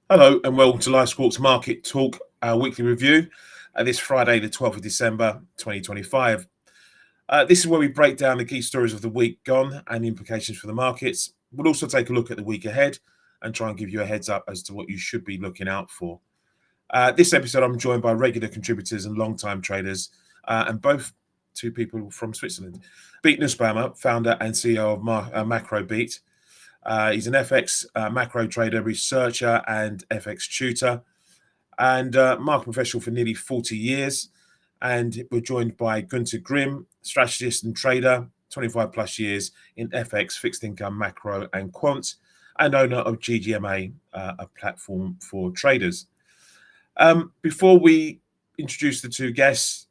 Hello and welcome to LiveSquawk's Market Talk, our weekly review. This Friday, the 12th of December, 2025. This is where we break down the key stories of the week gone and the implications for the markets. We'll also take a look at the week ahead and try and give you a heads up as to what you should be looking out for. This episode, I'm joined by regular contributors and long-time traders, and both two people from Switzerland. Beat Nussbaumer, founder and CEO of Macro Beat. He's an FX macro trader, researcher, and FX tutor, and market professional for nearly 40 years. And we're joined by Gunter Grimm, strategist and trader, 25 plus years in FX, fixed income, macro, and quant, and owner of GGMA, a platform for traders. Before we introduce the two guests,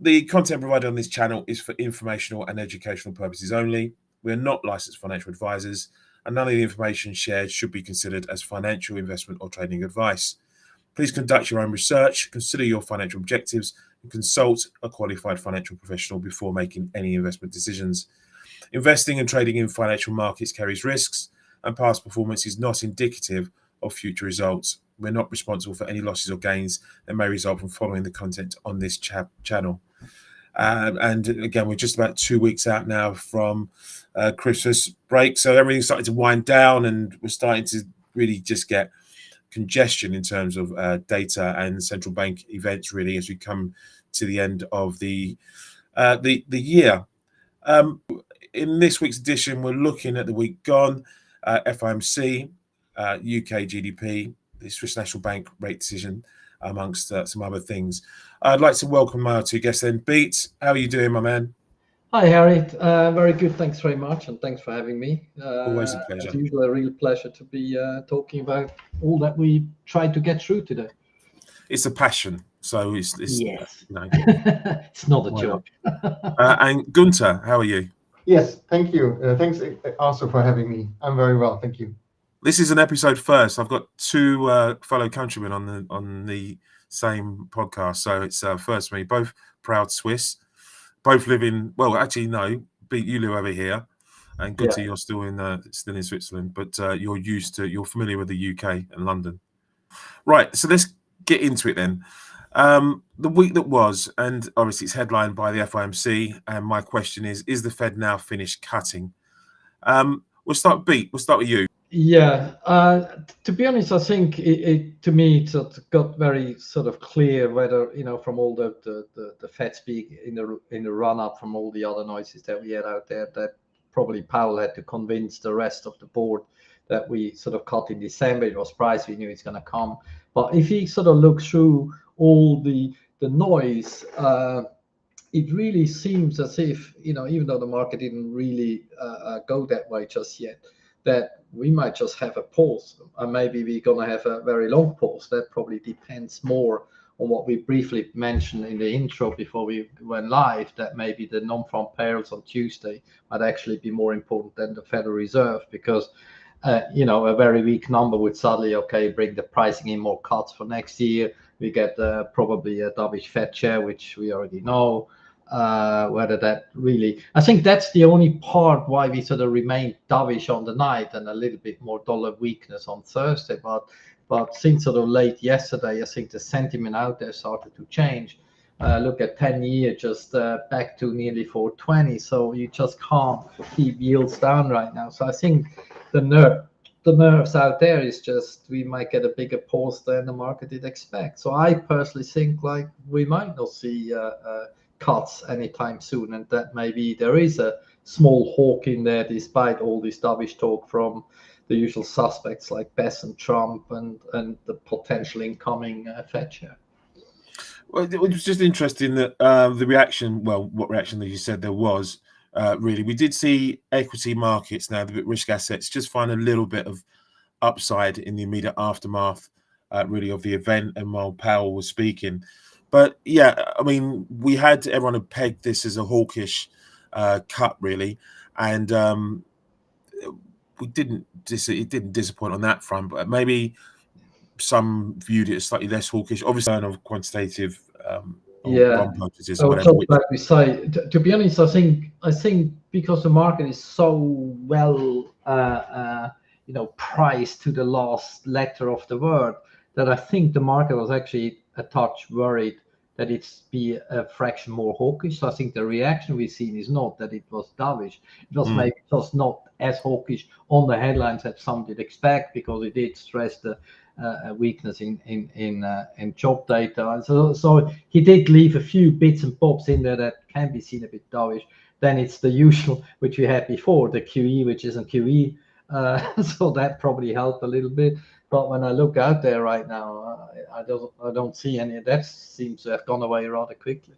the content provided on this channel is for informational and educational purposes only. We're not licensed financial advisors, and none of the information shared should be considered as financial, investment, or trading advice. Please conduct your own research, consider your financial objectives, and consult a qualified financial professional before making any investment decisions. Investing and trading in financial markets carries risks, and past performance is not indicative of future results. We're not responsible for any losses or gains that may result from following the content on this channel. And again, we're just about 2 weeks out now from Christmas break, so everything's starting to wind down, and we're starting to really just get congestion in terms of data and central bank events, really, as we come to the end of the year. In this week's edition, we're looking at the week gone, FOMC, UK GDP, the Swiss National Bank rate decision, amongst some other things. I'd like to welcome my two guests then. Beat, how are you doing, my man? Hi, Harry. Very good. Thanks very much, and thanks for having me. Always a pleasure. As usual, a real pleasure to be talking about all that we tried to get through today. It's a passion, so it's yes. You know, it's not a job. And Gunter, how are you? Yes, thank you. Thanks also for having me. I'm very well, thank you. This is an episode first. I've got two fellow countrymen on the same podcast, so it's first for me. Both proud Swiss, both live in. Well, actually, no. Beat, you live over here, and Gunter, you're still in Switzerland, but you're familiar with the UK and London, right? So let's get into it then. The week that was, and obviously it's headlined by the FOMC, and my question is the Fed now finished cutting? We'll start with you. Yeah, to be honest, I think to me it got very sort of clear whether, from all the Fed speak in the run up, from all the other noises that we had out there, that probably Powell had to convince the rest of the board that we sort of cut in December. It was price, we knew it's going to come. But if he sort of looks through all the noise, it really seems as if, even though the market didn't really go that way just yet, that we might just have a pause, and maybe we're going to have a very long pause. That probably depends more on what we briefly mentioned in the intro before we went live, that maybe the non-farm payrolls on Tuesday might actually be more important than the Federal Reserve, because a very weak number would suddenly, bring the pricing in more cuts for next year. We get probably a dovish Fed chair, which we already know. Whether that really, I think that's the only part why we sort of remain dovish on the night and a little bit more dollar weakness on Thursday. But since sort of late yesterday, I think the sentiment out there started to change. Look at 10-year just back to nearly 420. So you just can't keep yields down right now. So I think the nerves out there is just we might get a bigger pause than the market did expect. So I personally think like we might not see cuts anytime soon, and that maybe there is a small hawk in there despite all this dovish talk from the usual suspects like Bess and Trump and the potential incoming Fed chair. Well, it was just interesting that the reaction, what reaction that you said there was, really. We did see equity markets now, the risk assets, just find a little bit of upside in the immediate aftermath, really, of the event and while Powell was speaking. But yeah, I mean, we had everyone had pegged this as a hawkish cut, really, and it didn't disappoint on that front. But maybe some viewed it as slightly less hawkish, obviously, of quantitative bond purchases or whatever. Like we say, to be honest, I think because the market is so well priced to the last letter of the word, that I think the market was actually a touch worried that it's be a fraction more hawkish. So I think the reaction we've seen is not that it was dovish. It was maybe just not as hawkish on the headlines as some did expect, because it did stress the weakness in job data. And so he did leave a few bits and bobs in there that can be seen a bit dovish. Then it's the usual, which we had before, the QE, which isn't QE. So that probably helped a little bit. But when I look out there right now, I don't see any. That seems to have gone away rather quickly.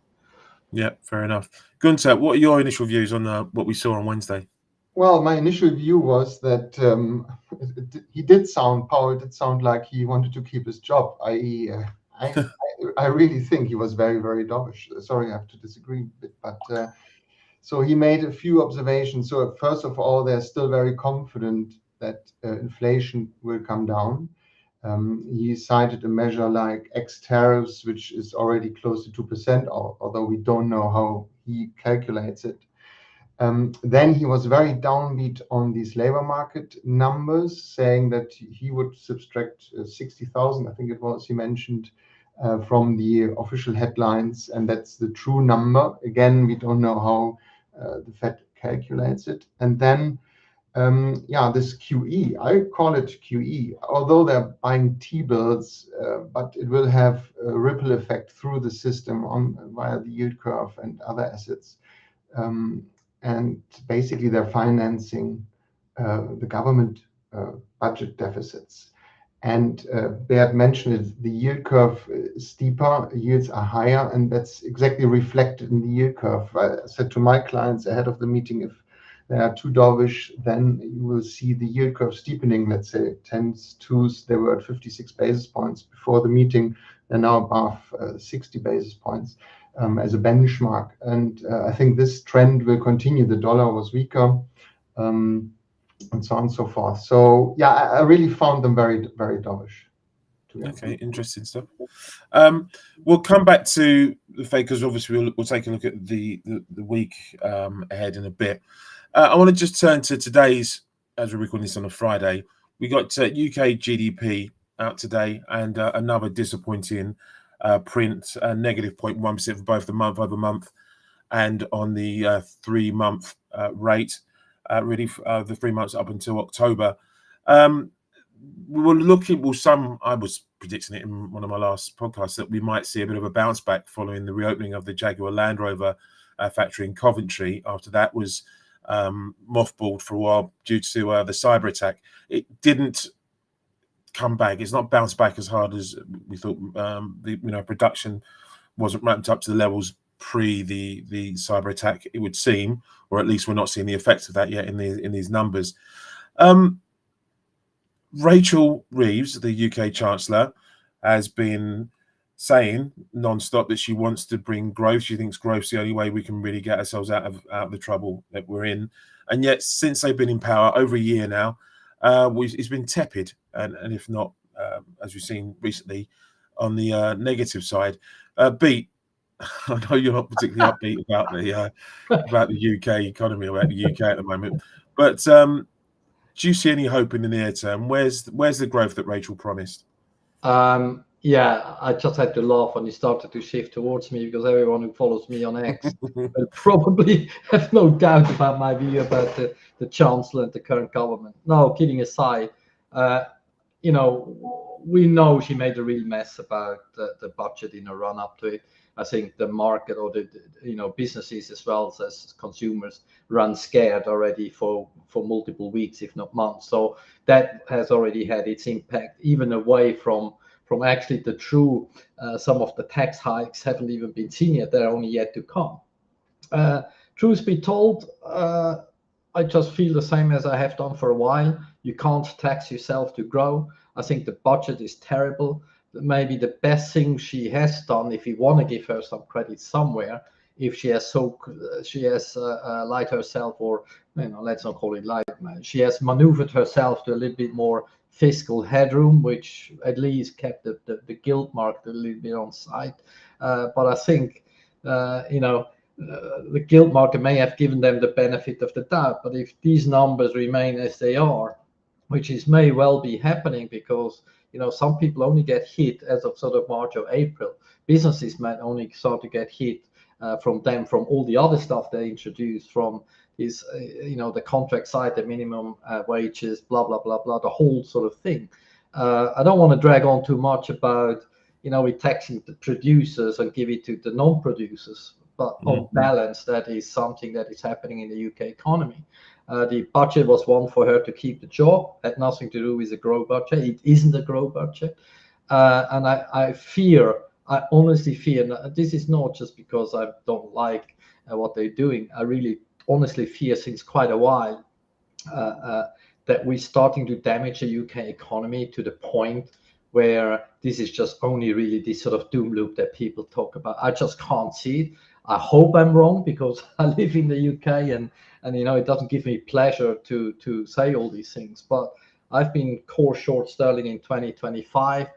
Yeah, fair enough. Gunther, what are your initial views on what we saw on Wednesday? Well, my initial view was that Powell did sound like he wanted to keep his job, i.e., I really think he was very, very dovish. Sorry, I have to disagree a bit, but so he made a few observations. So first of all, they're still very confident that inflation will come down. He cited a measure like X tariffs, which is already close to 2%, although we don't know how he calculates it. Then he was very downbeat on these labor market numbers, saying that he would subtract 60,000, I think it was, he mentioned, from the official headlines, and that's the true number. Again, we don't know how the Fed calculates it. And then, this QE, I call it QE, although they're buying T-bills, but it will have a ripple effect through the system via the yield curve and other assets. And basically, they're financing the government budget deficits. And Beat mentioned it, the yield curve is steeper, yields are higher, and that's exactly reflected in the yield curve. I said to my clients ahead of the meeting, if they are too dovish, then you will see the yield curve steepening. Let's say 10s, 2s, they were at 56 basis points before the meeting. They're now above 60 basis points as a benchmark. And I think this trend will continue. The dollar was weaker. And so on and so forth. So yeah, I really found them very, very dovish. Okay, interesting stuff. We'll come back to the Fed because obviously we'll take a look at the week ahead in a bit. I want to just turn to today's, as we're recording this on a Friday. We got UK GDP out today, and another disappointing print, negative 0.1% for both the month-over-month and on the 3-month rate. The 3 months up until October. We were looking, I was predicting it in one of my last podcasts that we might see a bit of a bounce back following the reopening of the Jaguar Land Rover factory in Coventry. After that was mothballed for a while due to the cyber attack. It didn't come back. It's not bounced back as hard as we thought. Production wasn't ramped up to the levels pre the cyber attack, it would seem, or at least we're not seeing the effects of that yet in these numbers. Rachel Reeves, the UK Chancellor, has been saying non-stop that she wants to bring growth. She thinks growth's the only way we can really get ourselves out of the trouble that we're in. And yet, since they've been in power over a year now, it's been tepid, and if not, as we've seen recently, on the negative side. Beat, I know you're not particularly upbeat about the UK economy, about the UK at the moment, but do you see any hope in the near term? Where's the growth that Rachel promised? Yeah, I just had to laugh when you started to shift towards me, because everyone who follows me on X will probably have no doubt about my view about the Chancellor and the current government. No, kidding aside, we know she made a real mess about the budget in a run up to it. I think the market, or the businesses as well as consumers, run scared already for multiple weeks, if not months. So that has already had its impact, even away from actually the true. Some of the tax hikes haven't even been seen yet; they're only yet to come. Truth be told, I just feel the same as I have done for a while. You can't tax yourself to grow. I think the budget is terrible. Maybe the best thing she has done, if you want to give her some credit somewhere, if she has lied herself, or let's not call it lied, she has maneuvered herself to a little bit more fiscal headroom, which at least kept the gilt market a little bit on side. But I think the gilt market may have given them the benefit of the doubt. But if these numbers remain as they are, which may well be happening because some people only get hit as of sort of March or April. Businesses might only start to get hit from all the other stuff they introduced, from is the contract side, the minimum wages, blah blah blah blah, the whole sort of thing. I don't want to drag on too much about we're taxing the producers and give it to the non-producers, but on balance, that is something that is happening in the UK economy. The budget was one for her to keep the job, had nothing to do with the growth budget. It isn't a growth budget, and I honestly fear, and this is not just because I don't like what they're doing. I really honestly fear since quite a while that we're starting to damage the UK economy to the point where this is just only really this sort of doom loop that people talk about. I just can't see it. I hope I'm wrong because I live in the UK and it doesn't give me pleasure to say all these things. But I've been core short sterling in 2025,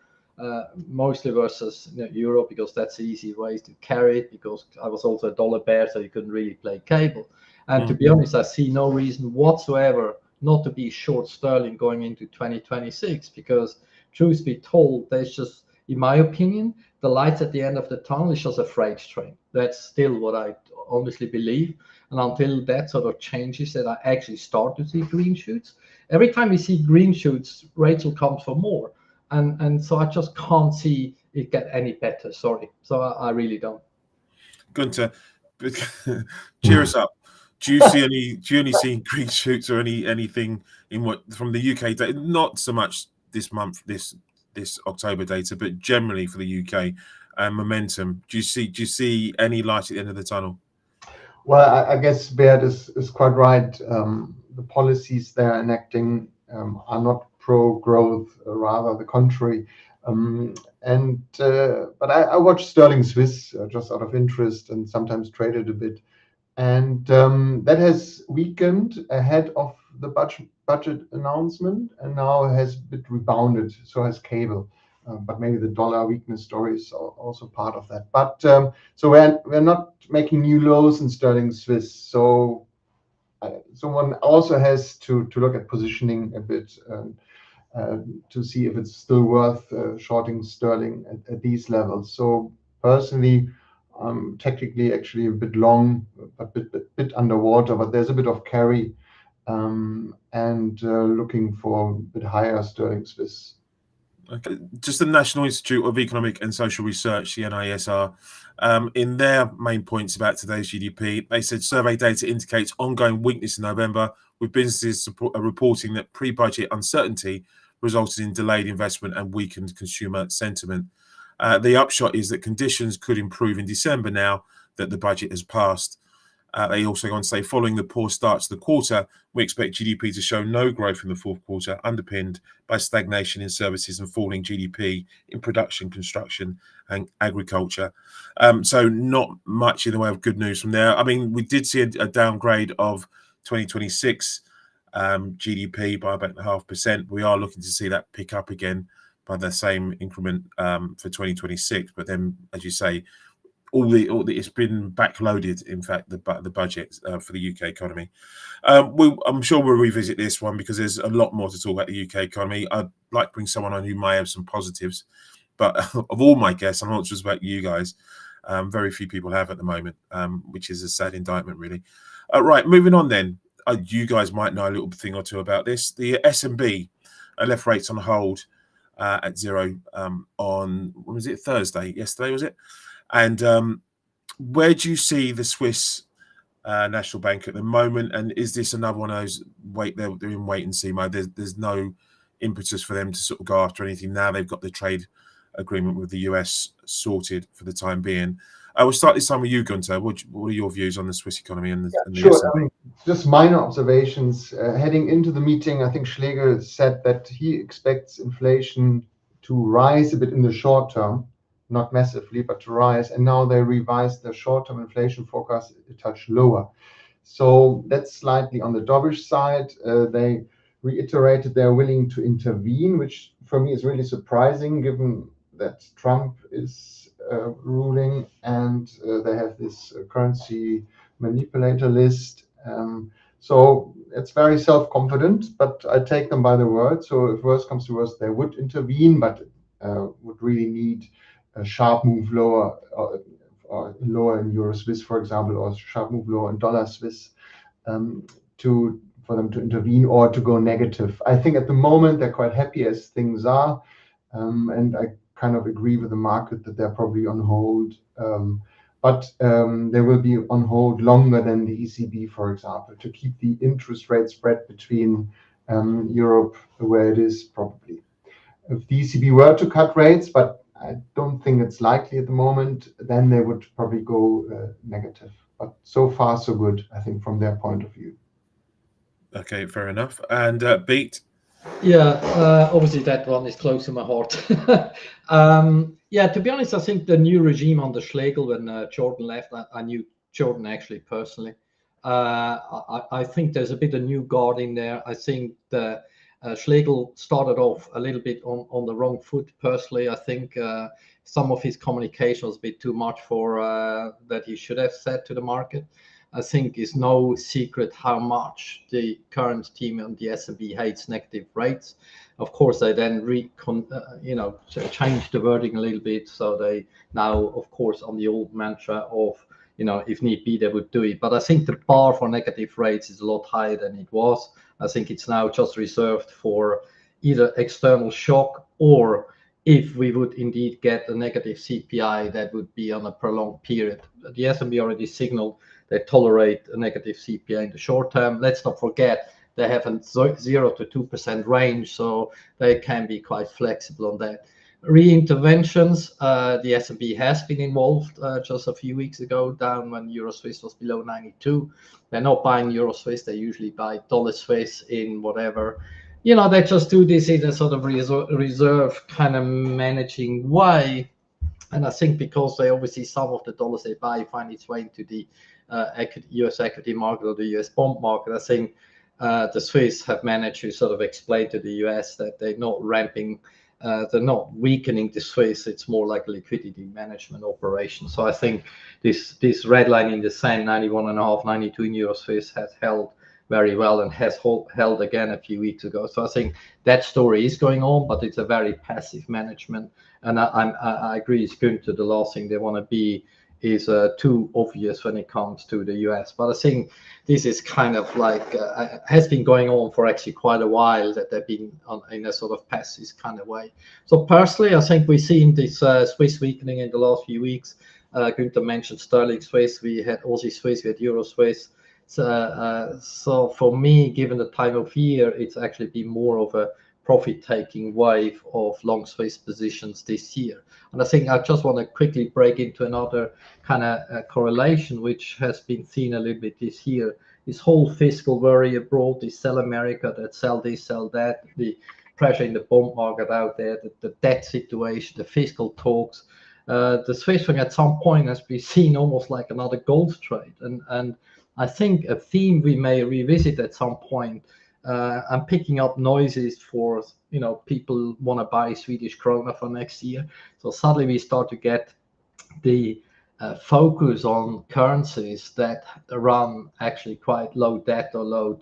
mostly versus euro, because that's the easy way to carry it, because I was also a dollar bear, so you couldn't really play cable. And to be honest, I see no reason whatsoever not to be short sterling going into 2026, because truth be told, there's just, in my opinion, the lights at the end of the tunnel is just a freight train. That's still what I honestly believe. And until that sort of changes, that I actually start to see green shoots. Every time we see green shoots, rates will come for more. And so I just can't see it get any better. Sorry. So I really don't. Gunther, cheer us up. Do you only see green shoots or anything in what from the UK data? Not so much this month, this October data, but generally for the UK momentum. Do you see any light at the end of the tunnel? Well, I guess Beard is quite right. The policies they're enacting are not pro-growth, rather the contrary. But I watch sterling Swiss just out of interest and sometimes trade it a bit. And that has weakened ahead of the budget announcement, and now has a bit rebounded. So has cable, but maybe the dollar weakness story is also part of that. But so we're not making new lows in sterling Swiss. So one also has to look at positioning a bit to see if it's still worth shorting sterling at these levels. So personally, technically actually a bit long, a bit underwater, but there's a bit of carry and looking for a bit higher sterling Swiss. Okay. Just the National Institute of Economic and Social Research, the NISR, in their main points about today's GDP, they said survey data indicates ongoing weakness in November, with businesses reporting that pre-budget uncertainty resulted in delayed investment and weakened consumer sentiment. The upshot is that conditions could improve in December now that the budget has passed. They also go on to say, following the poor start to the quarter, we expect GDP to show no growth in the fourth quarter, underpinned by stagnation in services and falling GDP in production, construction, and agriculture. So not much in the way of good news from there. I mean, we did see a downgrade of 2026 GDP by about 0.5%. We are looking to see that pick up again by the same increment for 2026. But then, as you say, it's been backloaded. In fact, the budget for the UK economy. I'm sure we'll revisit this one because there's a lot more to talk about the UK economy. I'd like to bring someone on who may have some positives, but of all my guests, I'm not just about you guys. Very few people have at the moment, which is a sad indictment, really. Right, moving on then. You guys might know a little thing or two about this. The S&B left rates on hold at zero on, when was it, Thursday? Yesterday, was it? And where do you see the Swiss National Bank at the moment? And is this another one of those they're in wait and see mode? There's no impetus for them to sort of go after anything now. They've got the trade agreement with the US sorted for the time being. I will start this time with you, Gunther. What are your views on the Swiss economy and the sure. S&B? I mean, just minor observations. Heading into the meeting, I think Schlegel said that he expects inflation to rise a bit in the short term, not massively, but to rise. And now they revised their short-term inflation forecast a touch lower. So that's slightly on the dovish side. They reiterated they're willing to intervene, which for me is really surprising, given that Trump is ruling and they have this currency manipulator list. So it's very self-confident, but I take them by the word. So if worse comes to worse, they would intervene, but would really need a sharp move lower, or lower in Euro Swiss, for example, or sharp move lower in dollar Swiss, for them to intervene or to go negative. I think at the moment they're quite happy as things are, and I kind of agree with the market that they're probably on hold. But they will be on hold longer than the ECB, for example, to keep the interest rate spread between Europe where it is probably. If the ECB were to cut rates, but I don't think it's likely at the moment, then they would probably go negative. But so far, so good, I think, from their point of view. Okay, fair enough. And Beat? Yeah, obviously that one is close to my heart. Yeah, to be honest, I think the new regime under Schlegel, when Jordan left, I knew Jordan actually personally. I think there's a bit of new guard in there. I think the Schlegel started off a little bit on the wrong foot. Personally, I think some of his communication was a bit too much for that he should have said to the market. I think it's no secret how much the current team on the S&P hates negative rates. Of course, they then change the wording a little bit. So they now, of course, on the old mantra of, if need be, they would do it. But I think the bar for negative rates is a lot higher than it was. I think it's now just reserved for either external shock, or if we would indeed get a negative CPI, that would be on a prolonged period. The S&P already signaled they tolerate a negative CPI in the short term. Let's not forget they have a 0 to 2% range, so they can be quite flexible on that. Re-interventions, the S&P has been involved just a few weeks ago, down when Euro Swiss was below 92. They're not buying Euro Swiss, they usually buy dollar Swiss in whatever. They just do this in a sort of reserve kind of managing way. And I think because they obviously, some of the dollars they buy find its way into the US equity market or the US bond market, I think the Swiss have managed to sort of explain to the US that they're not ramping, they're not weakening the Swiss. It's more like a liquidity management operation. So I think this red line in the sand, 91.5, 92 in Euro Swiss, has held very well and has held again a few weeks ago. So I think that story is going on, but it's a very passive management. And I agree, it's going to the last thing they want to be is too obvious when it comes to the US. But I think this is kind of like has been going on for actually quite a while, that they've been in a sort of passive kind of way. So personally, I think we've seen this Swiss weakening in the last few weeks. Günther mentioned sterling Swiss, we had Aussie Swiss, we had Euro Swiss. So for me, given the time of year, it's actually been more of a profit-taking wave of long Swiss positions this year. And I think I just want to quickly break into another kind of correlation, which has been seen a little bit this year. This whole fiscal worry abroad, this sell America, that sell this, sell that, the pressure in the bond market out there, the debt situation, the fiscal talks. The Swiss franc at some point has been seen almost like another gold trade. And I think a theme we may revisit at some point. I'm picking up noises for, people want to buy Swedish krona for next year. So suddenly we start to get the focus on currencies that run actually quite low debt or low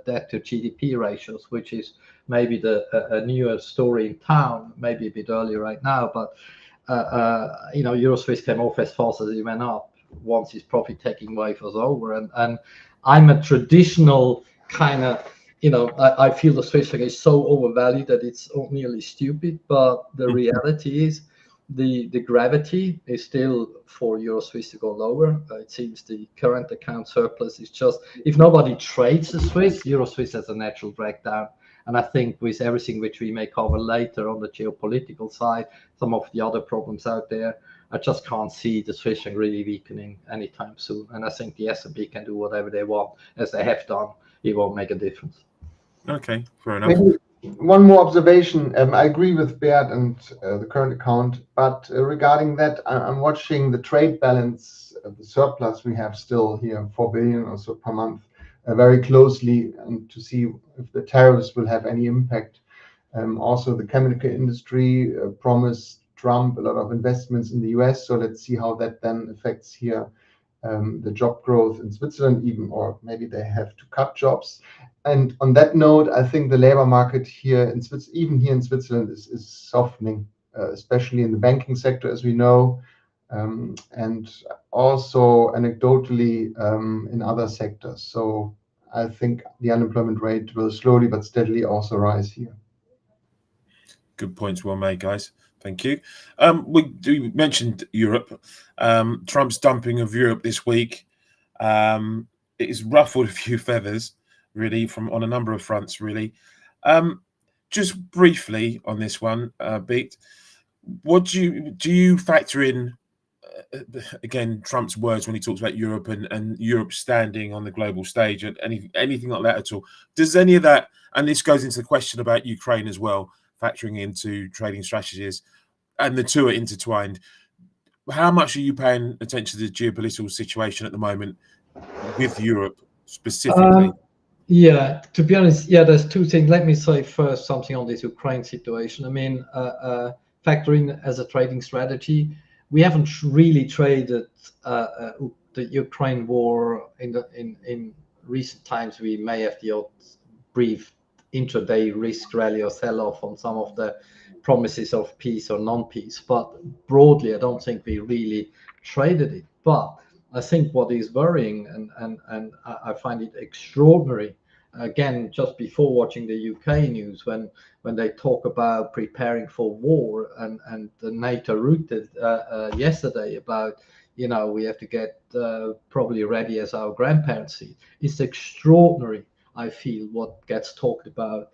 debt to GDP ratios, which is maybe a newer story in town, maybe a bit earlier right now. But, Euro Swiss came off as fast as it went up once his profit-taking wave was over. And I'm a traditional kind of, I feel the Swiss franc is so overvalued that it's nearly stupid. But the reality is the gravity is still for Euro Swiss to go lower. It seems the current account surplus is just, if nobody trades the Swiss, Euro Swiss has a natural drag down. And I think with everything which we may cover later on the geopolitical side, some of the other problems out there, I just can't see the Swiss franc really weakening anytime soon. And I think the S&P can do whatever they want, as they have done. It won't make a difference. Okay, fair enough. Maybe one more observation. I agree with Beat and the current account, but regarding that, I'm watching the trade balance, the surplus we have still here, 4 billion or so per month, very closely, and to see if the tariffs will have any impact. Also, the chemical industry promised Trump a lot of investments in the US, so let's see how that then affects here the job growth in Switzerland even, or maybe they have to cut jobs. And on that note, I think the labor market here in even here in Switzerland is softening, especially in the banking sector, as we know, and also anecdotally in other sectors. So I think the unemployment rate will slowly but steadily also rise here. Good points well made, guys. Thank you. We mentioned Europe. Trump's dumping of Europe this week. It has ruffled a few feathers, really, on a number of fronts, really. Just briefly on this one, Beat, what do you factor in, again, Trump's words when he talks about Europe and Europe standing on the global stage, and anything like that at all? Does any of that, and this goes into the question about Ukraine as well, factoring into trading strategies, and the two are intertwined. How much are you paying attention to the geopolitical situation at the moment with Europe specifically? Yeah, to be honest, there's two things. Let me say first something on this Ukraine situation. I mean, factoring as a trading strategy, we haven't really traded the Ukraine war in recent times. We may have the odd brief intraday risk rally or sell-off on some of the promises of peace or non-peace, but broadly, I don't think we really traded it. But I think what is worrying, and I find it extraordinary, again, just before watching the UK news, when they talk about preparing for war, and the NATO rooted yesterday about, we have to get probably ready as our grandparents see. It's extraordinary, I feel, what gets talked about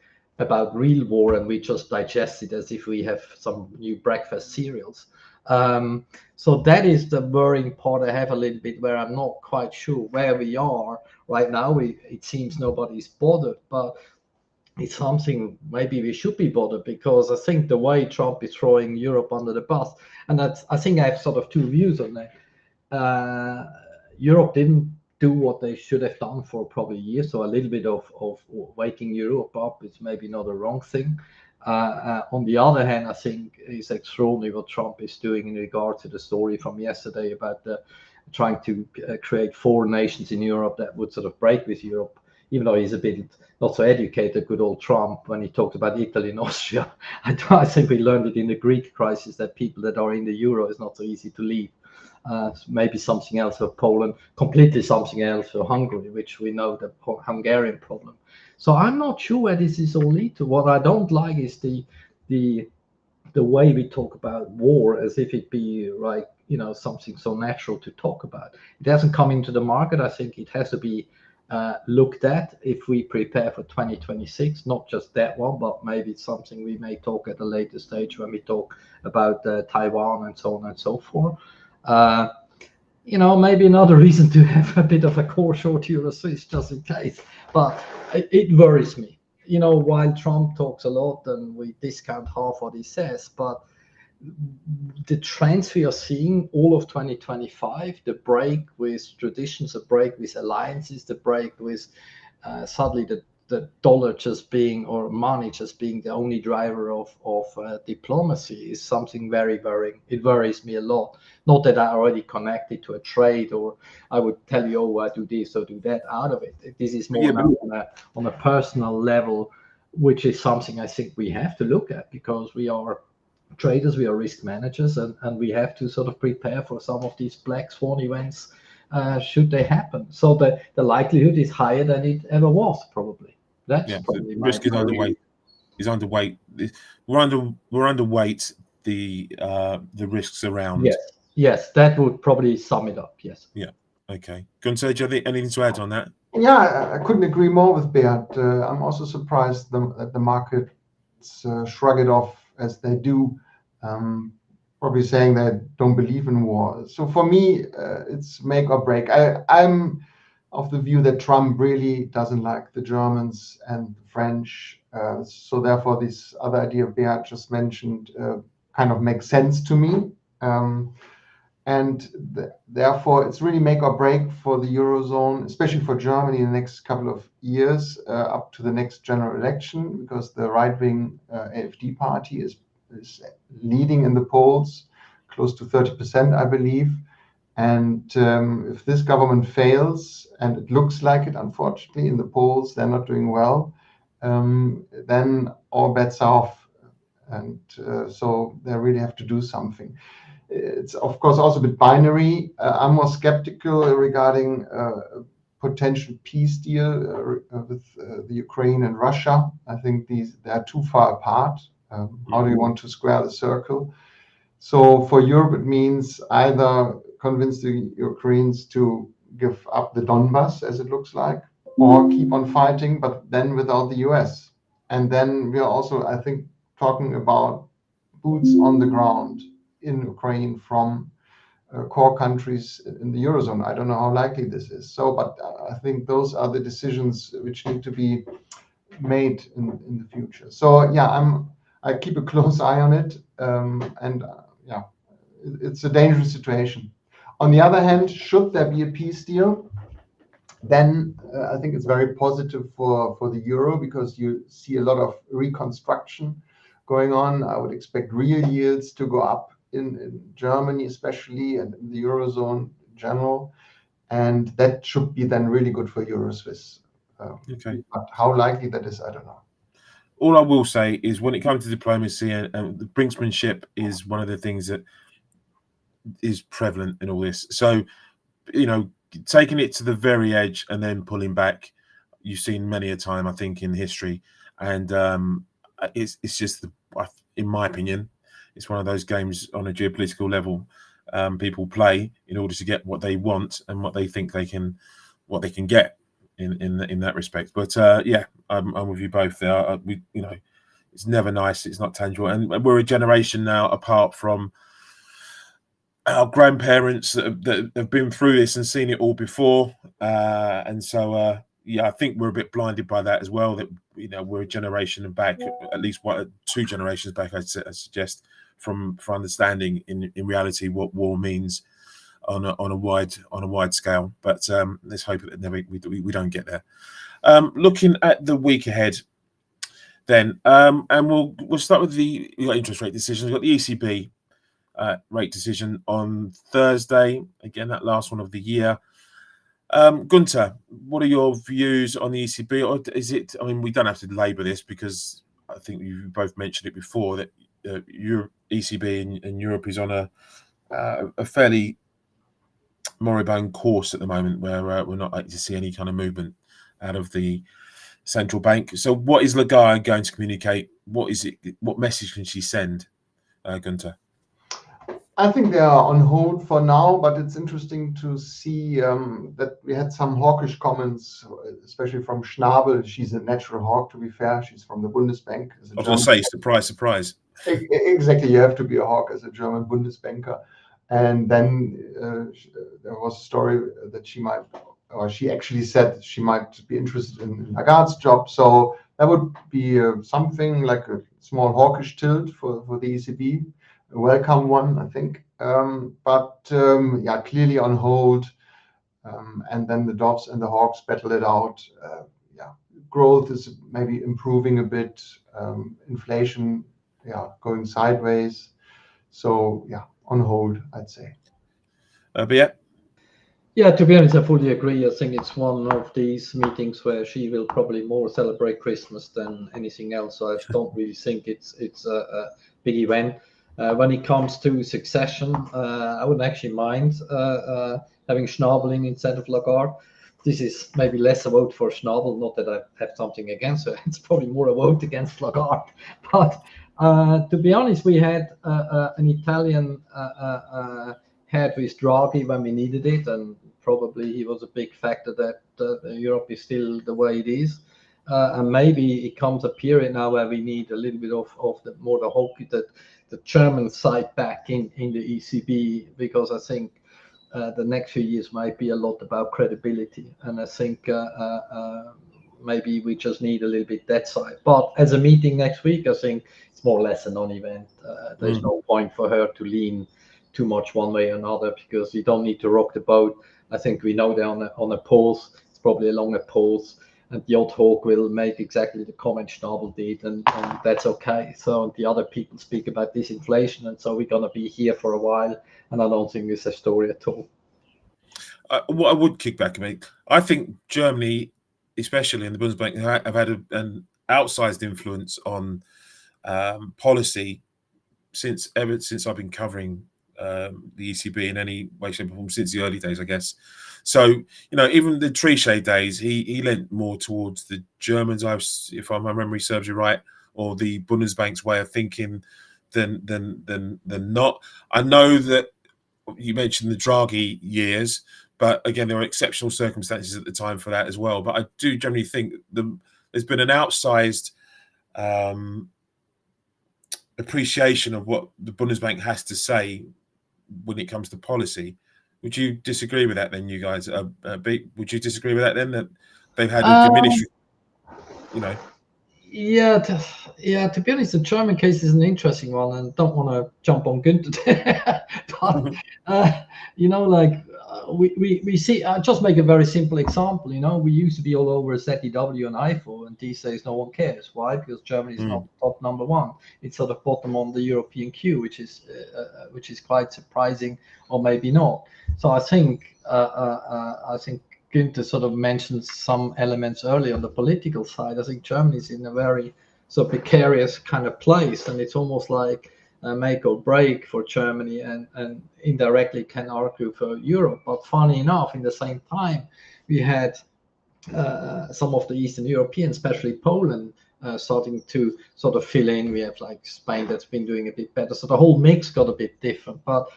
real war, and we just digest it as if we have some new breakfast cereals. So that is the worrying part I have a little bit, where I'm not quite sure where we are right now. It seems nobody's bothered, but it's something maybe we should be bothered, because I think the way Trump is throwing Europe under the bus, and I think I have sort of two views on that. Europe didn't do what they should have done for probably years, so a little bit of waking Europe up is maybe not a wrong thing. On the other hand, I think it's extraordinary what Trump is doing in regard to the story from yesterday about trying to create four nations in Europe that would sort of break with Europe, even though he's a bit not so educated, good old Trump, when he talked about Italy and Austria. I think we learned it in the Greek crisis that people that are in the euro is not so easy to leave. Maybe something else for Poland, completely something else for Hungary, which we know the Hungarian problem. So I'm not sure where this is all lead to. What I don't like is the way we talk about war as if it be like, something so natural to talk about. It hasn't come into the market. I think it has to be looked at if we prepare for 2026, not just that one, but maybe it's something we may talk at a later stage when we talk about Taiwan and so on and so forth. Maybe another reason to have a bit of a core short Euro Swiss just in case, but it worries me. While Trump talks a lot and we discount half what he says, but the trends we are seeing all of 2025, the break with traditions, the break with alliances, the break with suddenly the dollar just being, or money just being, the only driver of diplomacy is something very worrying. It worries me a lot. Not that I already connected to a trade, or I would tell you, oh, I do this or do that out of it. This is more on a personal level, which is something I think we have to look at, because we are traders, we are risk managers, and we have to sort of prepare for some of these black swan events should they happen. So the likelihood is higher than it ever was, probably. That's probably the risk is underweight. Underweight. We're underweight the risks around. Yes, that would probably sum it up. Yes. Yeah. Okay. Gunther, do you have anything to add on that? Yeah, I couldn't agree more with Beat. I'm also surprised that the markets shrug it off as they do, probably saying they don't believe in war. So for me, it's make or break. I'm of the view that Trump really doesn't like the Germans and the French. So therefore, this other idea Beat just mentioned kind of makes sense to me. Therefore, it's really make or break for the Eurozone, especially for Germany in the next couple of years, up to the next general election, because the right-wing AfD party is leading in the polls, close to 30%, I believe. And if this government fails, and it looks like it, unfortunately, in the polls, they're not doing well, then all bets are off. And so they really have to do something. It's, of course, also a bit binary. I'm more skeptical regarding a potential peace deal with the Ukraine and Russia. I think they are too far apart. How do you want to square the circle? So for Europe, it means either convince the Ukrainians to give up the Donbas, as it looks like, or keep on fighting, but then without the US. And then we are also, I think, talking about boots on the ground in Ukraine from core countries in the Eurozone. I don't know how likely this is. So, but I think those are the decisions which need to be made in the future. So yeah, I keep a close eye on it, and yeah, it's a dangerous situation. On the other hand, should there be a peace deal, then I think it's very positive for the euro, because you see a lot of reconstruction going on. I would expect real yields to go up in Germany, especially, and in the Eurozone in general. And that should be then really good for Euro-Swiss. Okay. But how likely that is, I don't know. All I will say is, when it comes to diplomacy, and the brinksmanship is one of the things that is prevalent in all this. So, taking it to the very edge and then pulling back, you've seen many a time, I think, in history. And it's just, in my opinion, it's one of those games on a geopolitical level people play in order to get what they want and what they think they can get in that respect. But yeah, I'm with you both there. It's never nice. It's not tangible, and we're a generation now apart from our grandparents that have been through this and seen it all before, and so yeah, I think we're a bit blinded by that as well. That we're a generation back, at least 2 generations back, I suggest, for understanding in reality what war means on a wide scale. But let's hope that we don't get there. Looking at the week ahead, then, and we'll start with the interest rate decisions. We've got the ECB rate decision on Thursday. Again, that last one of the year. Gunter, what are your views on the ECB? Or is it? I mean, we don't have to labour this, because I think you both mentioned it before, that ECB in Europe is on a fairly moribund course at the moment, where we're not likely to see any kind of movement out of the central bank. So, what is Lagarde going to communicate? What is it? What message can she send, Gunter? I think they are on hold for now, but it's interesting to see that we had some hawkish comments, especially from Schnabel. She's a natural hawk, to be fair. She's from the Bundesbank. I was going to say, surprise. Exactly, you have to be a hawk as a German Bundesbanker. And then there was a story that she actually said she might be interested in Lagarde's job. So that would be something like a small hawkish tilt for the ECB. A welcome one, I think. But yeah, clearly on hold. And then the Doves and the Hawks battle it out. Yeah, growth is maybe improving a bit. Inflation, yeah, going sideways. So yeah, on hold, I'd say. But yeah. Yeah, to be honest, I fully agree. I think it's one of these meetings where she will probably more celebrate Christmas than anything else. So I don't really think it's a big event. When it comes to succession, I wouldn't actually mind having Schnabel instead of Lagarde. This is maybe less a vote for Schnabel, not that I have something against her. It's probably more a vote against Lagarde. But to be honest, we had an Italian head with Draghi when we needed it, and probably he was a big factor that Europe is still the way it is. And maybe it comes a period now where we need a little bit of the hope that the German side back in the ECB, because I think the next few years might be a lot about credibility, and I think maybe we just need a little bit that side. But as a meeting next week, I think it's more or less a non-event. There's no point for her to lean too much one way or another, because you don't need to rock the boat. I think we know they're on a pause. It's probably a longer pause. And the odd hawk will make exactly the comment Schnabel did, and that's okay. So the other people speak about disinflation, and so we're going to be here for a while, and I don't think it's a story at all. what I would kick back, I think Germany, especially in the Bundesbank, have had an outsized influence on policy ever since I've been covering the ECB in any way, shape, or form since the early days, I guess. So, even the Trichet days, he leant more towards the Germans, if my memory serves you right, or the Bundesbank's way of thinking than not. I know that you mentioned the Draghi years, but again, there were exceptional circumstances at the time for that as well. But I do generally think there's been an outsized appreciation of what the Bundesbank has to say when it comes to policy. Would you disagree with that then, you guys? Would you disagree with that then, that they've had a diminished, Yeah, to be honest, the German case is an interesting one, and don't want to jump on Günther. But we see. I'll just make a very simple example. We used to be all over ZEW and IFO, and these days no one cares. Why? Because Germany is not top number one. It's sort of bottom on the European queue, which is quite surprising, or maybe not. So I think Günther sort of mentioned some elements earlier on the political side. I think Germany is in a very sort of precarious kind of place, and it's almost like a make or break for Germany, and indirectly can argue for Europe. But funny enough, in the same time, we had some of the Eastern Europeans, especially Poland, starting to sort of fill in. We have like Spain that's been doing a bit better. So the whole mix got a bit different. But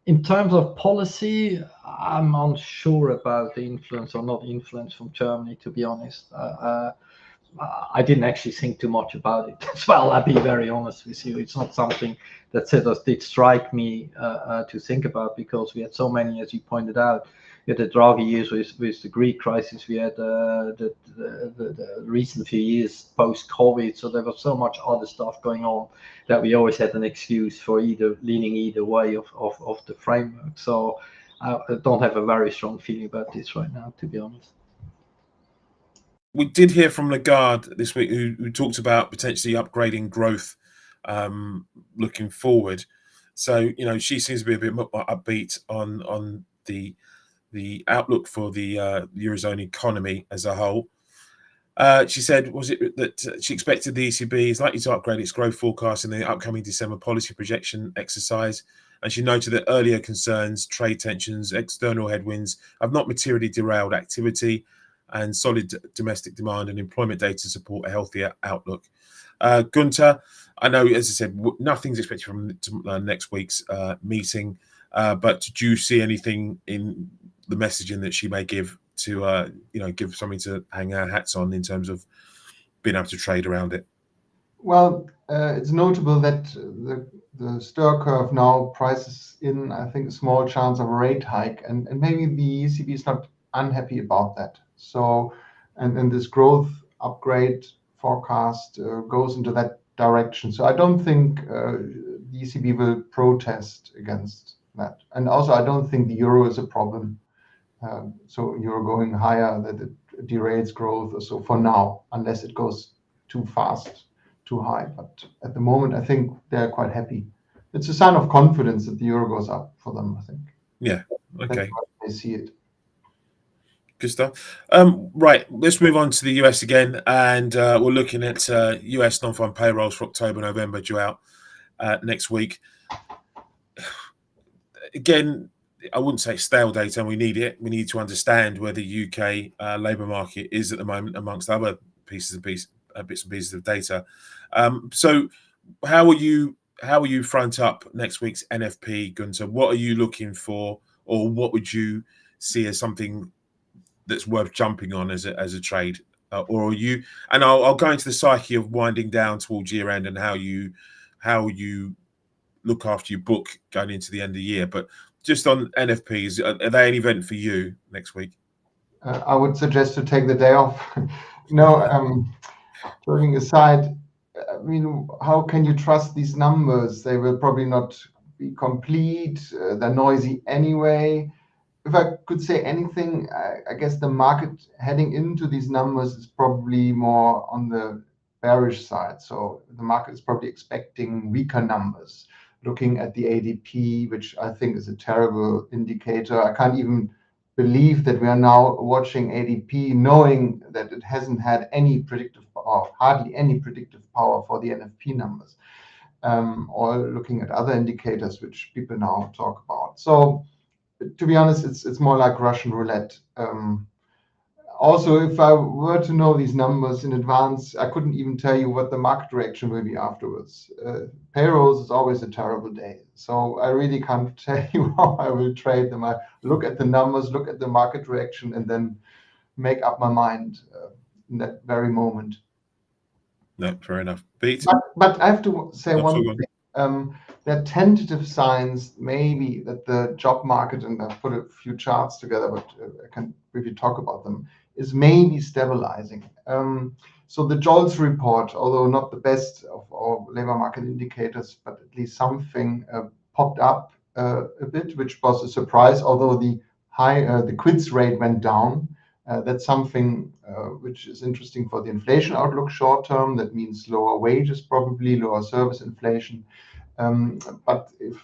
in terms of policy, I'm unsure about the influence or not influence from Germany, to be honest. I didn't actually think too much about it as well. I'll be very honest with you. It's not something that did strike me to think about, because we had so many, as you pointed out. We had the Draghi years with the Greek crisis. We had the recent few years post-COVID. So there was so much other stuff going on that we always had an excuse for leaning either way of the framework. So I don't have a very strong feeling about this right now, to be honest. We did hear from Lagarde this week, who talked about potentially upgrading growth looking forward. So, she seems to be a bit more upbeat on the outlook for the Eurozone economy as a whole. She said, was it that she expected the ECB is likely to upgrade its growth forecast in the upcoming December policy projection exercise? And she noted that earlier concerns, trade tensions, external headwinds have not materially derailed activity, and solid domestic demand and employment data support a healthier outlook. Günther, I know, as I said, nothing's expected from next week's meeting, but did you see anything in the messaging that she may give to, give something to hang our hats on in terms of being able to trade around it? Well, it's notable that the stir curve now prices in, I think, a small chance of a rate hike, and maybe the ECB is not unhappy about that. So, and this growth upgrade forecast goes into that direction. So I don't think the ECB will protest against that. And also, I don't think the euro is a problem. So euro going higher, that it derails growth or so for now, unless it goes too fast, too high. But at the moment, I think they're quite happy. It's a sign of confidence that the euro goes up for them, I think. Yeah, okay. That's how they see it. Good stuff. Right, let's move on to the US again, and we're looking at US non-farm payrolls for October, November due out next week. Again, I wouldn't say stale data, and we need it. We need to understand where the UK labour market is at the moment, amongst other bits and pieces of data. So, how will you front up next week's NFP, Günther? What are you looking for, or what would you see as something that's worth jumping on as a trade, or are you? And I'll go into the psyche of winding down towards year end and how you look after your book going into the end of the year. But just on NFPs, are they an event for you next week? I would suggest to take the day off. Joking aside, I mean, how can you trust these numbers? They will probably not be complete. They're noisy anyway. If I could say anything, I guess the market heading into these numbers is probably more on the bearish side. So the market is probably expecting weaker numbers, looking at the ADP, which I think is a terrible indicator. I can't even believe that we are now watching ADP knowing that it hasn't had any predictive power, hardly any predictive power for the NFP numbers, or looking at other indicators which people now talk about. So to be honest, it's more like Russian roulette. Also, if I were to know these numbers in advance, I couldn't even tell you what the market direction will be afterwards. Payrolls is always a terrible day. So I really can't tell you how I will trade them. I look at the numbers, look at the market direction, and then make up my mind in that very moment. No, fair enough. Pete? But I have to say one Absolutely. thing. There are tentative signs maybe that the job market, and I've put a few charts together, but I can briefly talk about them, is maybe stabilizing. So the JOLTS report, although not the best of all labor market indicators, but at least something popped up a bit, which was a surprise, although the quits rate went down. That's something which is interesting for the inflation outlook short term. That means lower wages, probably lower service inflation. But if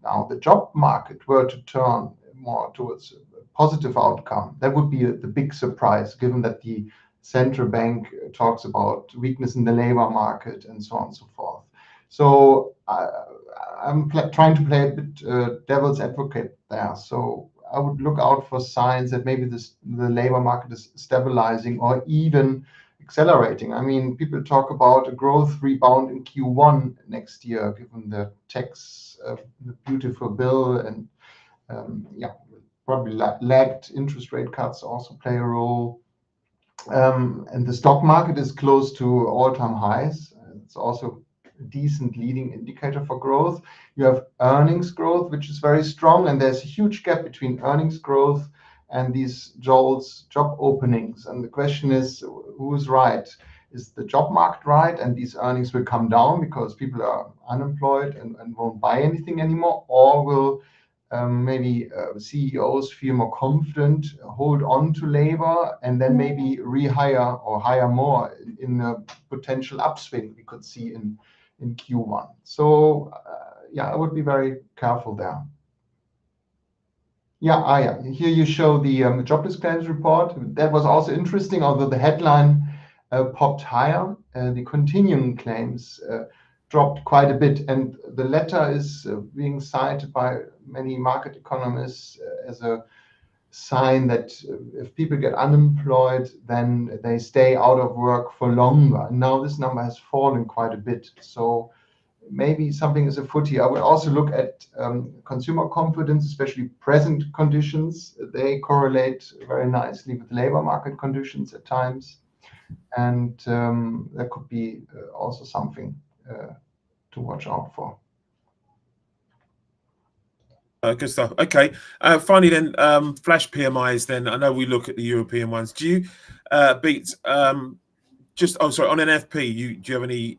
now the job market were to turn more towards a positive outcome, that would be the big surprise, given that the central bank talks about weakness in the labor market and so on and so forth. So I'm trying to play a bit devil's advocate there. So I would look out for signs that maybe the labor market is stabilizing or even accelerating. I mean, people talk about a growth rebound in Q1 next year, given the tax, the beautiful bill, and probably lagged interest rate cuts also play a role. And the stock market is close to all-time highs. It's also a decent leading indicator for growth. You have earnings growth, which is very strong, and there's a huge gap between earnings growth and these JOLTS job openings. And the question is, who's right? Is the job market right, and these earnings will come down because people are unemployed and won't buy anything anymore? Or will maybe CEOs feel more confident, hold on to labor, and then maybe rehire or hire more in a potential upswing we could see in Q1? So I would be very careful there. Here you show the jobless claims report. That was also interesting, although the headline popped higher. The continuing claims dropped quite a bit, and the latter is being cited by many market economists as a sign that if people get unemployed, then they stay out of work for longer. Now this number has fallen quite a bit, so maybe something is afoot here. I would also look at consumer confidence, especially present conditions. They correlate very nicely with labor market conditions at times, and that could be also something to watch out for. Good stuff. Okay. Finally, then, flash PMIs. Then I know we look at the European ones. Do you, Beat? On NFP, do you have any?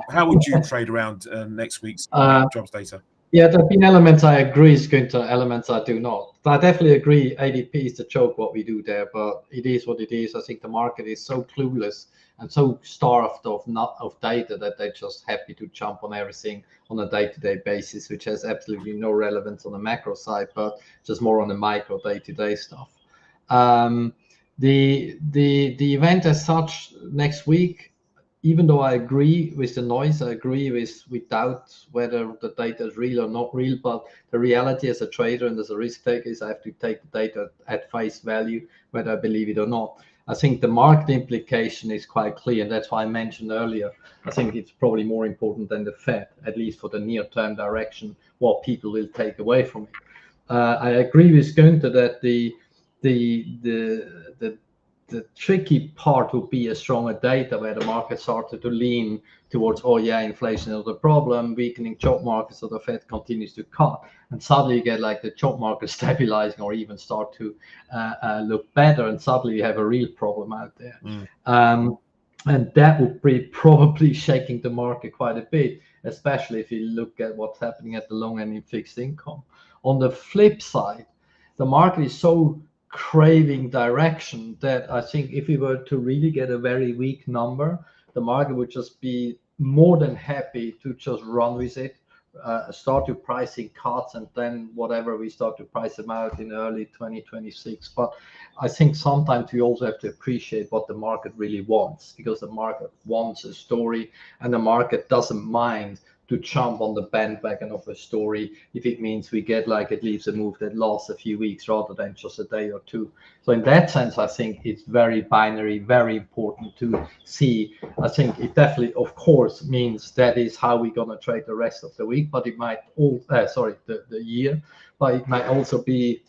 How would you trade around next week's jobs data? Yeah, there have been elements I agree is going to, elements I do not. I definitely agree ADP is the joke what we do there, but it is what it is. I think the market is so clueless and so starved of data that they're just happy to jump on everything on a day-to-day basis, which has absolutely no relevance on the macro side, but just more on the micro day-to-day stuff. The event as such next week, even though I agree with the noise, I agree with doubt whether the data is real or not real, but the reality as a trader and as a risk taker is I have to take the data at face value, whether I believe it or not. I think the market implication is quite clear, and that's why I mentioned earlier, I think it's probably more important than the Fed, at least for the near-term direction, what people will take away from it. I agree with Günther that the tricky part would be a stronger data where the market started to lean towards, inflation is the problem, weakening job market, so the Fed continues to cut. And suddenly you get like the job market stabilizing or even start to look better, and suddenly you have a real problem out there. And that would be probably shaking the market quite a bit, especially if you look at what's happening at the long end in fixed income. On the flip side, the market is so craving direction that I think if we were to really get a very weak number, the market would just be more than happy to just run with it, start to pricing cuts, and then whatever we start to price them out in early 2026. But I think sometimes we also have to appreciate what the market really wants, because the market wants a story, and the market doesn't mind to jump on the bandwagon of a story if it means we get like at least a move that lasts a few weeks rather than just a day or two. So in that sense, I think it's very binary, very important to see. I think it definitely, of course, means that is how we're going to trade the rest of the week, but it might all, the year, but it might also be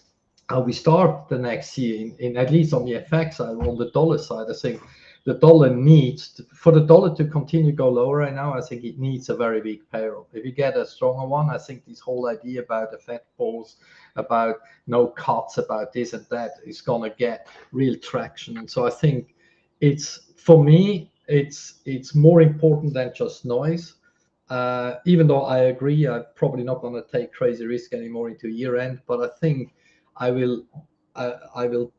how we start the next year in at least on the FX side, on the dollar side. I think the dollar needs, for the dollar to continue to go lower right now, I think it needs a very weak payroll. If you get a stronger one, I think this whole idea about the Fed pause, about no cuts, about this and that is going to get real traction. And so I think it's, for me, it's more important than just noise. Even though I agree, I'm probably not going to take crazy risk anymore into year end, but I think I will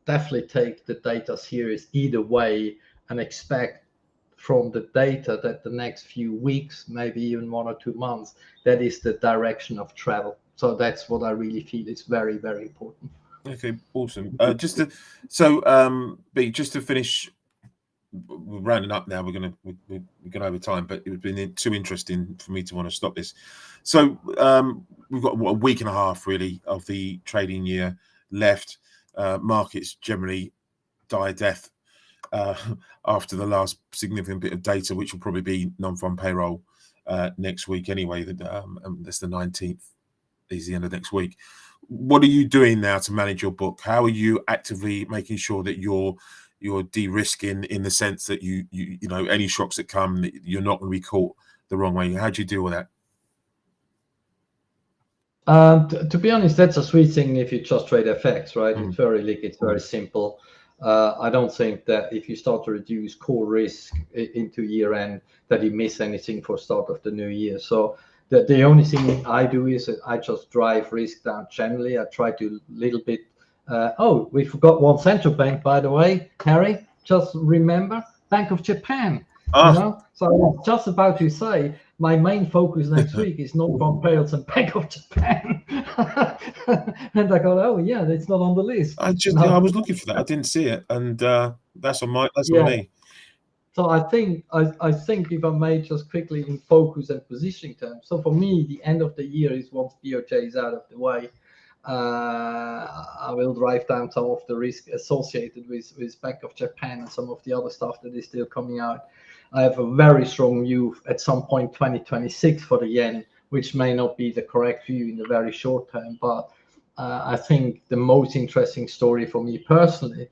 definitely take the data serious either way, and expect from the data that the next few weeks, maybe even 1 or 2 months, that is the direction of travel. So that's what I really feel is very, very important. Okay, awesome. Just to finish, we're rounding up now. We're going over time, but it would be too interesting for me to want to stop this. So we've got a week and a half really of the trading year left. Markets generally die a death after the last significant bit of data, which will probably be non-farm payroll next week anyway. That's the 19th, is the end of next week. What are you doing now to manage your book? How are you actively making sure that you're de-risking, in the sense that you know any shocks that come, you're not going to be caught the wrong way? How do you deal with that? To be honest, that's a sweet thing if you just trade FX, right? It's very liquid, it's very simple. I don't think that if you start to reduce core risk into year end, that you miss anything for start of the new year. So the only thing I do is I just drive risk down generally. I try to little bit. We forgot one central bank, by the way, Harry. Just remember, Bank of Japan. You know, so I was just about to say my main focus next week is non-farm payrolls and Bank of Japan. And I go, oh yeah, it's not on the list. I was looking for that. I didn't see it, and that's on on me. So I think if I may just quickly in focus and positioning terms. So for me, the end of the year is once BOJ is out of the way. I will drive down some of the risk associated with Bank of Japan and some of the other stuff that is still coming out. I have a very strong view at some point 2026 for the yen, which may not be the correct view in the very short term. But I think the most interesting story for me personally,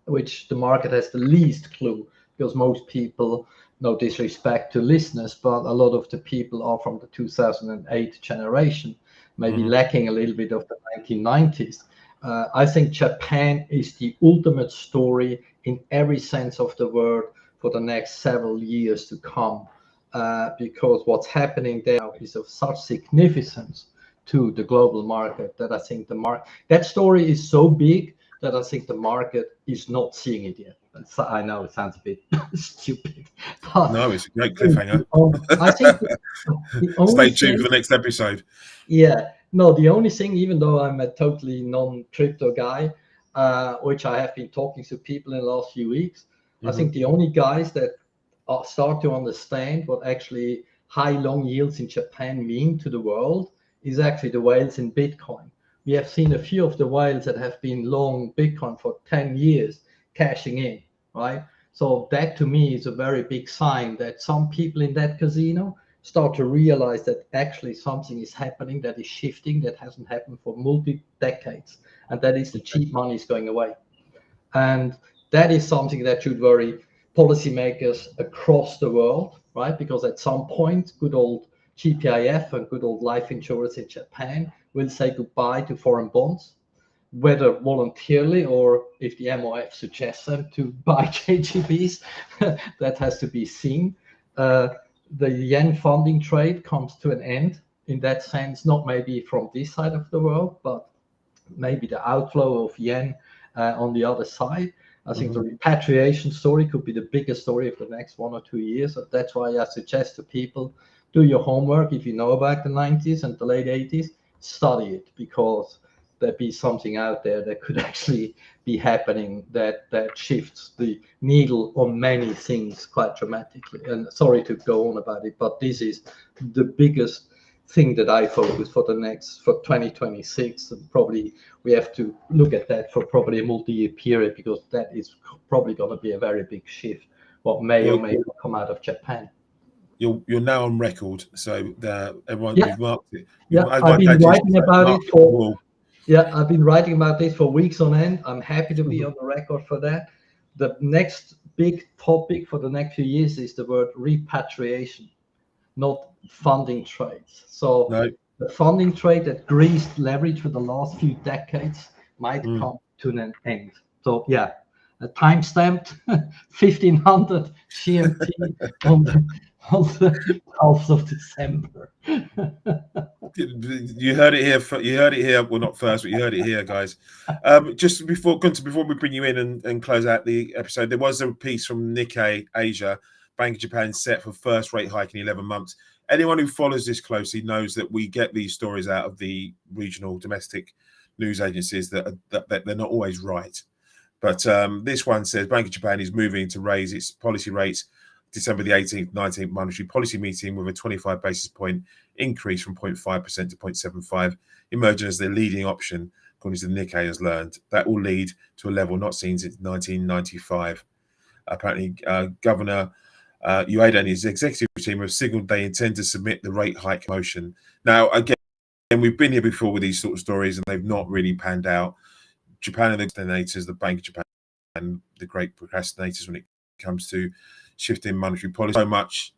which the market has the least clue, because most people, no disrespect to listeners, but a lot of the people are from the 2008 generation, maybe lacking a little bit of the 1990s. I think Japan is the ultimate story in every sense of the word for the next several years to come, because what's happening there is of such significance to the global market that I think that story is so big that I think the market is not seeing it yet. I know it sounds a bit stupid, but no, it's a great cliffhanger. I think stay tuned for the next episode. Yeah, no, the only thing, even though I'm a totally non-crypto guy, which I have been talking to people in the last few weeks, I think the only guys that start to understand what actually high long yields in Japan mean to the world is actually the whales in Bitcoin. We have seen a few of the whales that have been long Bitcoin for 10 years cashing in, right? So that to me is a very big sign that some people in that casino start to realize that actually something is happening that is shifting, that hasn't happened for multi-decades, and that is the cheap money is going away. And that is something that should worry policymakers across the world, right? Because at some point, good old GPIF and good old life insurance in Japan will say goodbye to foreign bonds, whether voluntarily or if the MOF suggests them to buy JGBs. That has to be seen. The yen funding trade comes to an end in that sense, not maybe from this side of the world, but maybe the outflow of yen on the other side. I think the repatriation story could be the biggest story of the next 1 or 2 years. So that's why I suggest to people, do your homework. If you know about the 90s and the late 80s, study it, because there be something out there that could actually be happening that shifts the needle on many things quite dramatically. And sorry to go on about it, but this is the biggest thing that I focus for 2026, and probably we have to look at that for probably a multi-year period, because that is probably going to be a very big shift, what may or may not come out of Japan. You're now on record, so everyone, yeah. We've marked it. I've been writing about it for. Yeah, I've been writing about this for weeks on end. I'm happy to be on the record for that. The next big topic for the next few years is the word repatriation, not funding trades. So the funding trade that greased leverage for the last few decades might come to an end. So yeah, a timestamped 1500 GMT on the 12th of December. You heard it here. You heard it here. Well, not first, but you heard it here, guys. Just before we bring you in and close out the episode, there was a piece from Nikkei Asia. Bank of Japan set for first rate hike in 11 months. Anyone who follows this closely knows that we get these stories out of the regional domestic news agencies that they're not always right. But this one says Bank of Japan is moving to raise its policy rates December the 18th, 19th monetary policy meeting with a 25 basis point increase from 0.5% to 0.75, emerging as the leading option, according to the Nikkei has learned. That will lead to a level not seen since 1995. Apparently, Governor Ueda and his executive team have signaled they intend to submit the rate hike motion. Now, again, we've been here before with these sort of stories, and they've not really panned out. Japan are the procrastinators, the Bank of Japan, and the great procrastinators when it comes to shifting monetary policy. So much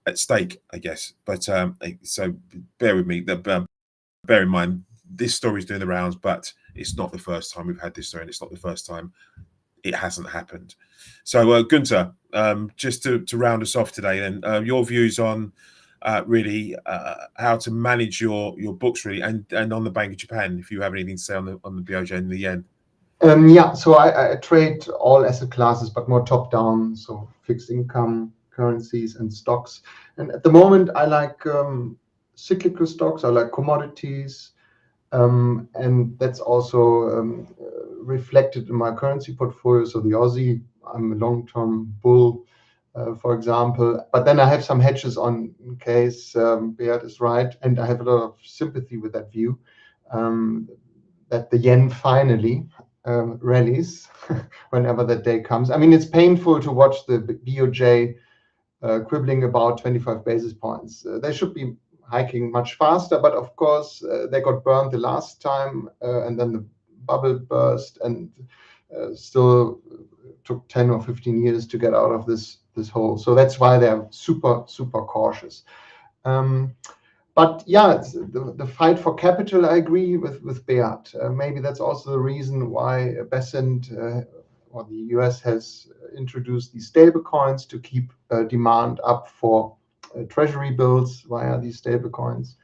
at stake, I guess. But so bear with me. Bear in mind, this story is doing the rounds, but it's not the first time we've had this story, and it's not the first time it hasn't happened. So, Gunther, just to round us off today, then your views on really how to manage your books, really, and on the Bank of Japan, if you have anything to say on the BOJ and the yen. So I trade all asset classes, but more top down, so fixed income, currencies, and stocks. And at the moment, I like cyclical stocks. I like commodities, and that's also reflected in my currency portfolio. So the Aussie, I'm a long-term bull, for example. But then I have some hedges on in case Beat is right, and I have a lot of sympathy with that view that the yen finally rallies whenever that day comes. I mean, it's painful to watch the BOJ quibbling about 25 basis points. They should be hiking much faster, but of course they got burned the last time, and then the bubble burst, and still took 10 or 15 years to get out of this hole. So that's why they're super cautious. But yeah, the fight for capital, I agree with Beat. Maybe that's also the reason why Besant or the US has introduced these stable coins to keep demand up for treasury bills via these stable coins.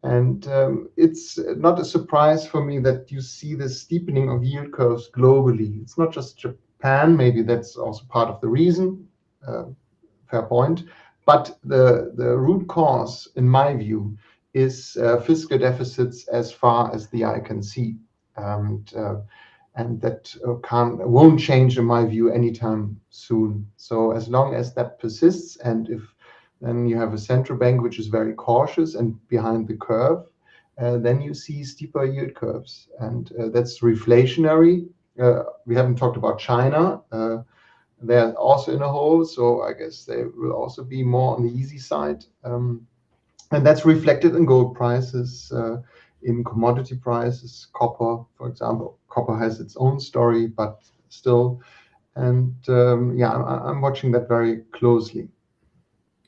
And it's not a surprise for me that you see the steepening of yield curves globally. It's not just Japan, maybe that's also part of the reason, fair point. But the root cause, in my view, is fiscal deficits as far as the eye can see. And that won't change, in my view, anytime soon. So as long as that persists, and if then you have a central bank which is very cautious and behind the curve, then you see steeper yield curves. And that's reflationary. We haven't talked about China. They're also in a hole, so I guess they will also be more on the easy side. And that's reflected in gold prices, in commodity prices, copper, for example. Copper has its own story, but still. And I'm watching that very closely.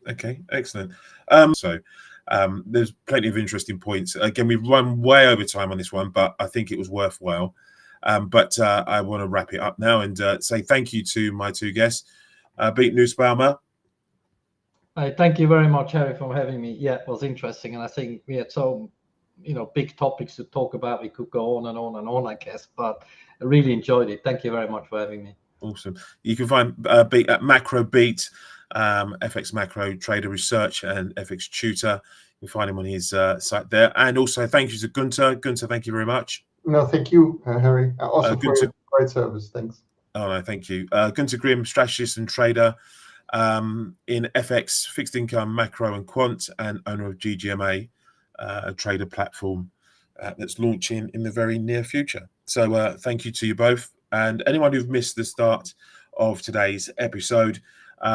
Okay, excellent. There's plenty of interesting points. Again, we've run way over time on this one, but I think it was worthwhile. But I want to wrap it up now and say thank you to my two guests, Beat Nussbaumer. Thank you very much, Harry, for having me. Yeah, it was interesting, and I think we had so big topics to talk about. We could go on and on and on, I guess. But really enjoyed it. Thank you very much for having me. Awesome. You can find Beat at Macro Beat, FX Macro Trader Research, and FX Tutor. You can find him on his site there. And also, thank you to Gunther. Gunther, thank you very much. No, thank you, Harry. Also for Gunther, your great service. Thanks. Oh, no, thank you. Gunther Grimm, strategist and trader in FX, fixed income, macro, and quant, and owner of GGMA, a trader platform that's launching in the very near future. So thank you to you both. And anyone who've missed the start of today's episode,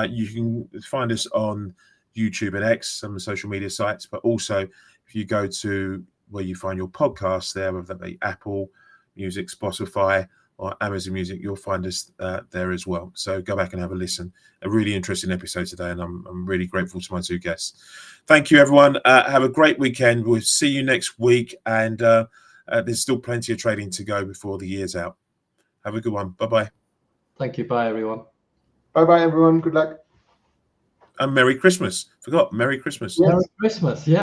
you can find us on YouTube and X, some of the social media sites, but also if you go to where you find your podcasts there, whether that be Apple Music, Spotify, or Amazon Music, you'll find us there as well. So go back and have a listen. A really interesting episode today, and I'm really grateful to my two guests. Thank you, everyone. Have a great weekend. We'll see you next week, and there's still plenty of trading to go before the year's out. Have a good one. Bye-bye. Thank you. Bye, everyone. Bye-bye, everyone. Good luck. And Merry Christmas. Forgot, Merry Christmas. Merry Christmas. Yeah.